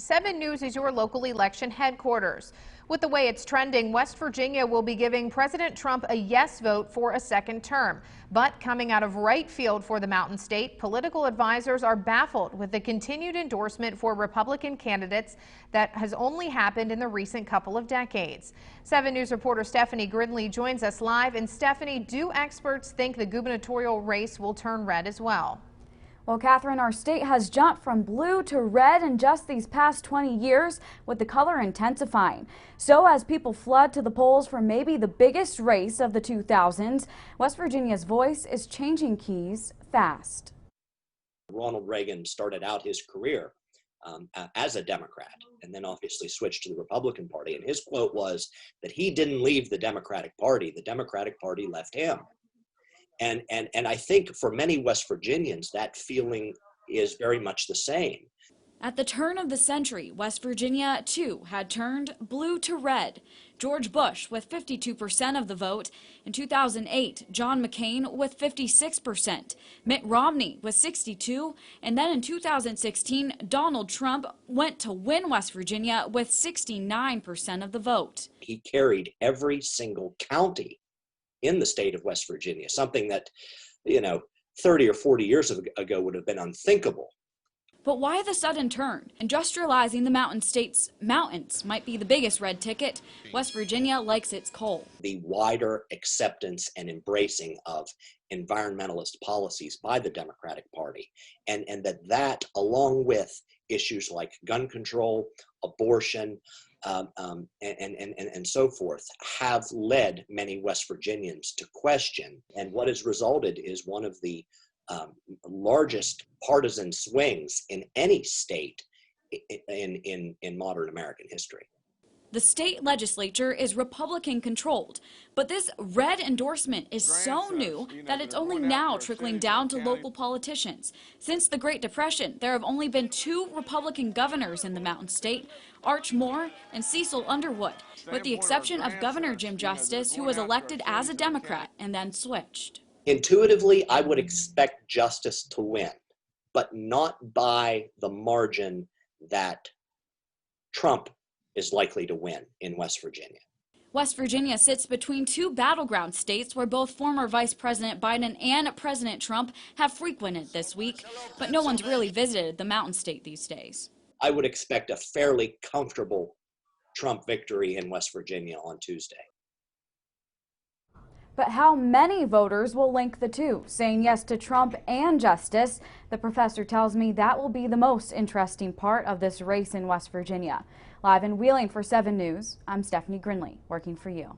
7 News is your local election headquarters. With the way it's trending, West Virginia will be giving President Trump a yes vote for a second term. But coming out of right field for the Mountain State, political advisors are baffled with the continued endorsement for Republican candidates that has only happened in the recent couple of decades. 7 News reporter Stephanie Gridley joins us live. And Stephanie, do experts think the gubernatorial race will turn red as well? Well, Catherine, our state has jumped from blue to red in just these past 20 years, with the color intensifying. So as people flood to the polls for maybe the biggest race of the 2000s, West Virginia's voice is changing keys fast. Ronald Reagan started out his career as a Democrat and then obviously switched to the Republican Party. And his quote was that he didn't leave the Democratic Party left him. And I think for many West Virginians, that feeling is very much the same. At the turn of the century, West Virginia, too, had turned blue to red. George Bush with 52% of the vote. In 2008, John McCain with 56%. Mitt Romney with 62%. And then in 2016, Donald Trump went to win West Virginia with 69% of the vote. He carried every single county in the state of West Virginia, something that, 30 or 40 years ago would have been unthinkable. But why the sudden turn? Industrializing the Mountain State's mountains might be the biggest red ticket. West Virginia likes its coal. The wider acceptance and embracing of environmentalist policies by the Democratic Party, and that along with issues like gun control, abortion, and so forth, have led many West Virginians to question. And what has resulted is one of the largest partisan swings in any state in modern American history. The state legislature is Republican controlled, but this red endorsement is so new that it's only now trickling down to local politicians. Since the Great Depression, there have only been 2 Republican governors in the Mountain State, Arch Moore and Cecil Underwood, with the exception of Governor Jim Justice, who was elected as a Democrat and then switched. Intuitively, I would expect Justice to win, but not by the margin that Trump is likely to win in West Virginia. West Virginia sits between 2 battleground states where both former Vice President Biden and President Trump have frequented this week, but no one's really visited the Mountain State these days. I would expect a fairly comfortable Trump victory in West Virginia on Tuesday. But how many voters will link the two, saying yes to Trump and Justice? The professor tells me that will be the most interesting part of this race in West Virginia. Live in Wheeling for 7 News, I'm Stephanie Gridley, working for you.